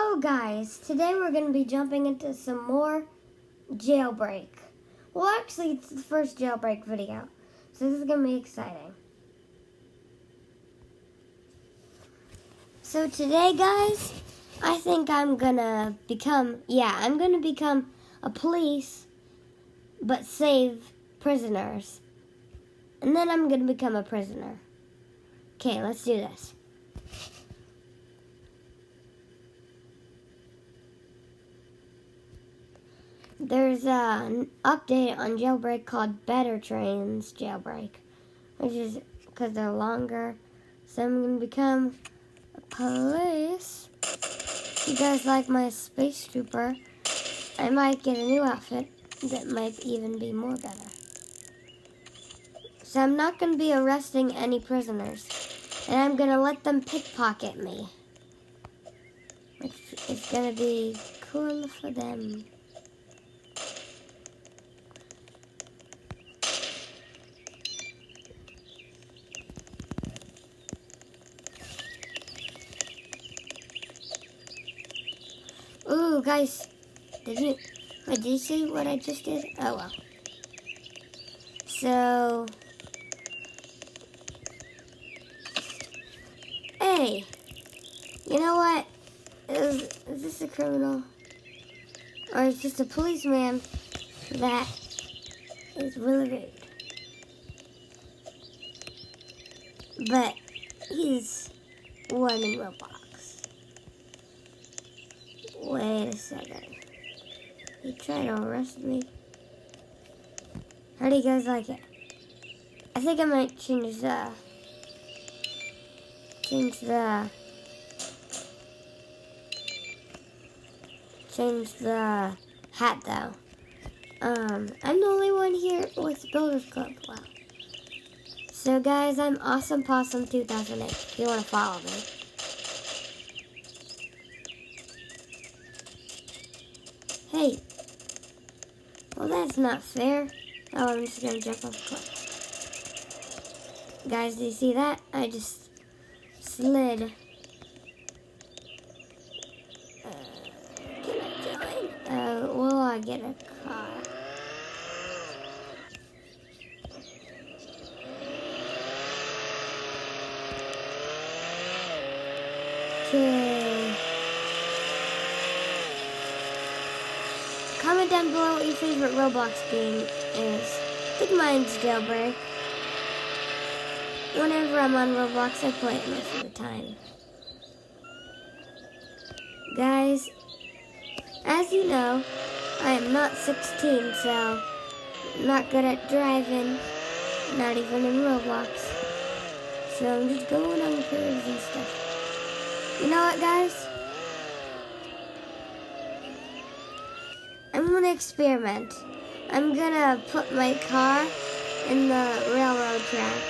Hello guys, today we're going to be jumping into some more jailbreak. Well, actually it's the first jailbreak video, so this is going to be exciting. So today guys, I think I'm going to become a police, but save prisoners. And then I'm going to become a prisoner. Okay, let's do this. There's an update on jailbreak called Better Trains Jailbreak, which is because they're longer. So I'm going to become a police. If you guys like my space trooper, I might get a new outfit that might even be more better. So I'm not going to be arresting any prisoners, and I'm going to let them pickpocket me, which is going to be cool for them. Ooh, guys, did you see what I just did? Oh, well. So, hey, you know what? Is this a criminal? Or is just a policeman that is really rude? But he's one in ROBLOX. Wait a second. He tried to arrest me. How do you guys like it? I think I might change the hat though. I'm the only one here with Builders Club. Wow. So guys, I'm Awesome Possum 2008. If you want to follow me. Hey, well that's not fair. Oh, I'm just gonna jump off the cliff. Guys, do you see that? I just slid. Can I join? Will I get a car? Okay. Comment down below what your favorite Roblox game is. I think mine's Jailbreak. Whenever I'm on Roblox, I play it most of the time. Guys, as you know, I am not 16, so I'm not good at driving, not even in Roblox. So I'm just going on curves and stuff. You know what, guys? I'm gonna experiment. I'm gonna put my car in the railroad track.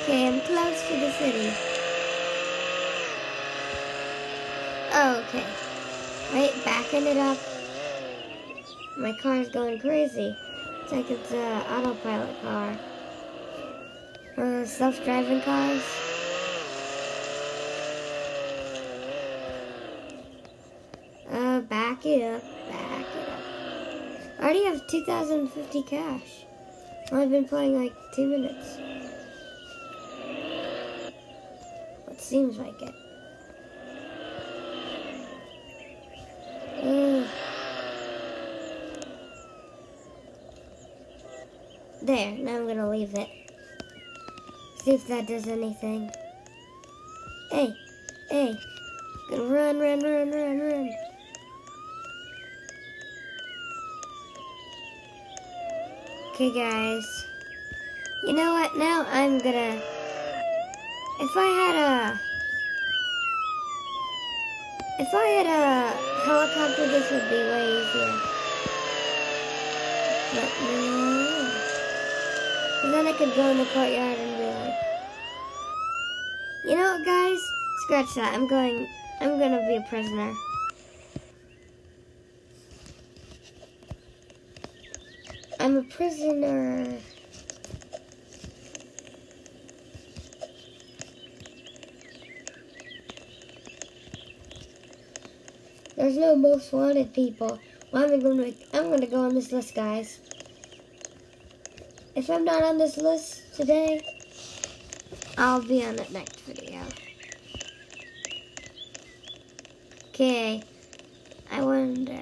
Okay, I'm close to the city. Oh, okay. Wait, backing it up. My car's going crazy. It's like it's an autopilot car. One of those self-driving cars. Back it up, back it up. I already have 2,050 cash. I've only been playing like 2 minutes. It seems like it. There, now I'm gonna leave it. See if that does anything. Hey, hey. Gonna run, run, run, run, run. Okay, guys. You know what? Now I'm gonna... If I had a helicopter, this would be way easier. But no. And then I could go in the courtyard and be like... You know what, guys? Scratch that. I'm gonna be a prisoner. I'm a prisoner. There's no most wanted people. Well, I'm gonna go on this list, guys. If I'm not on this list today, I'll be on the next video. Okay, I wonder.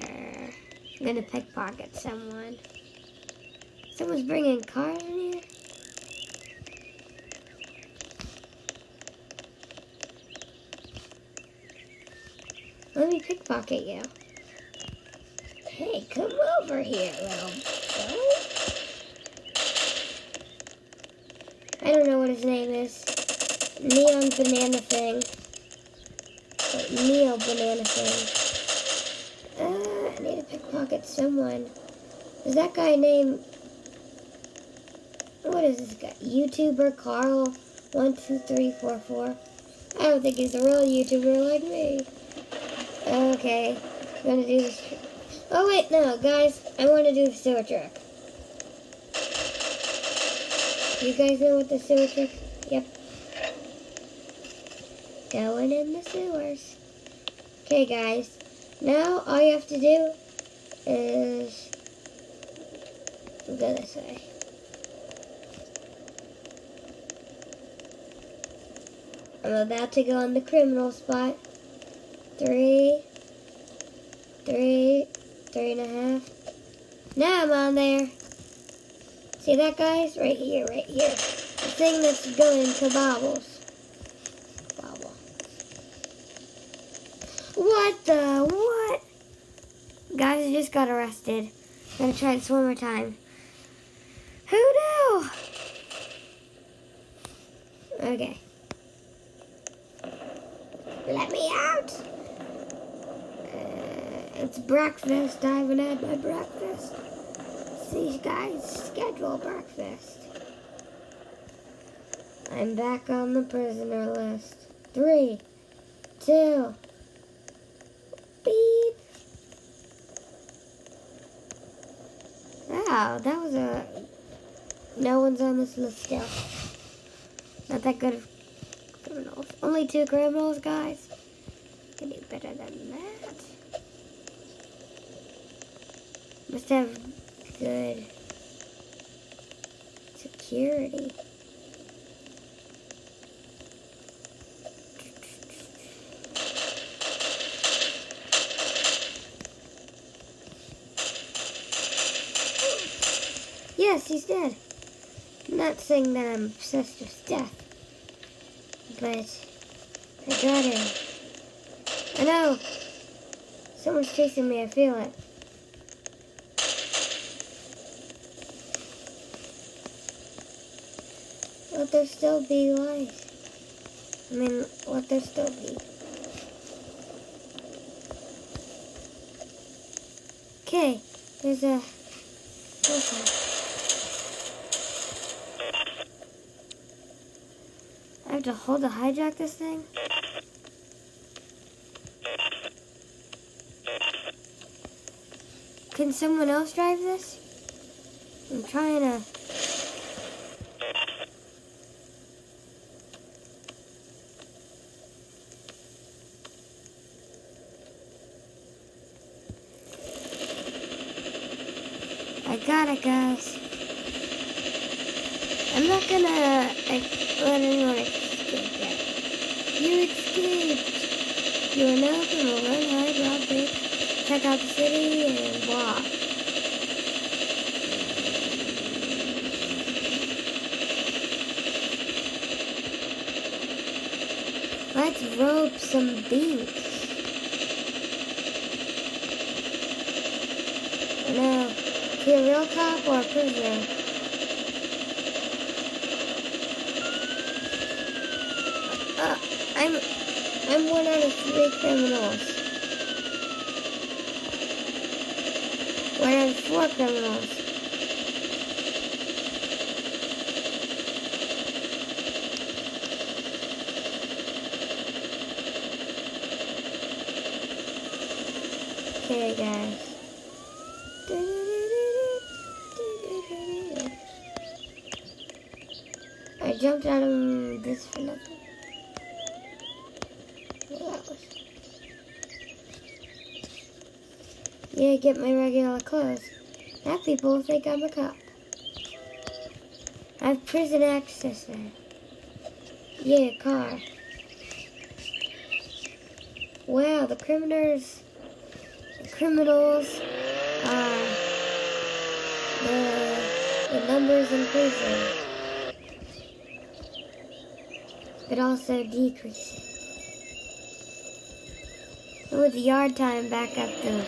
I'm gonna pickpocket someone. Someone's bringing cars in here. Let me pickpocket you. Hey, come over here, little boy. I don't know what his name is. Neon Banana Thing. Neo Banana Thing. I need to pickpocket someone. Is that guy named... What is this guy? YouTuber Carl12344. I don't think he's a real YouTuber like me. Okay, I'm gonna do this. Oh wait, no, guys, I want to do the sewer trick. You guys know what the sewer trick? Yep. Going in the sewers. Okay, guys. Now all you have to do is go this way. I'm about to go on the criminal spot. 3, 3.5. Now I'm on there. See that, guys? Right here, right here. The thing that's going to bobbles. Bobble. What the? What? Guys, I just got arrested. I'm gonna try this one more time. Who knew? Okay. Let me out. It's breakfast. I haven't had my breakfast. See, guys, schedule breakfast. I'm back on the prisoner list. 3, 2, beep. Wow, that was no one's on this list still. Not that good of criminals. Only 2 criminals, guys. Can do better than that. Must have good security. Yes, he's dead. I'm not saying that I'm obsessed with death, but I got him. I know. Someone's chasing me, I feel it. Let there still be light. Let there still be. Okay, there's a... Okay. I have to hold to hijack this thing? Can someone else drive this? I'm trying to... I got it, guys. I'm not gonna let anyone escape yet. You escaped. You are now gonna run, hide, rob, bait, check out the city, and walk. Let's rope some beaks. No. Is he a real cop or a prisoner? I'm 1 out of 3 criminals. 1 out of 4 criminals. Okay, guys. I jumped out of this for nothing. Well, that was... Yeah, get my regular clothes. Now people will think I'm a cop. I have prison access there. Yeah, car. Wow, the criminals are the numbers increasing, but also decreasing. With yard time back at the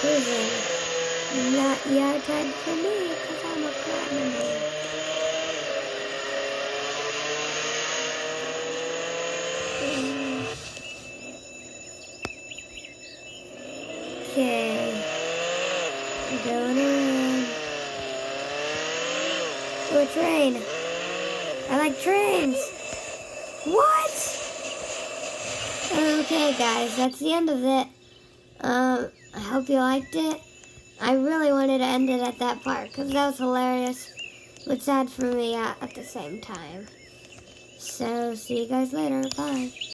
prison, not yard time for me because I'm a criminal. Okay, I'm going around. Oh, a train. I like trains. What? Okay, guys, that's the end of it. I hope you liked it. I really wanted to end it at that part because that was hilarious, but sad for me at the same time. So, see you guys later. Bye.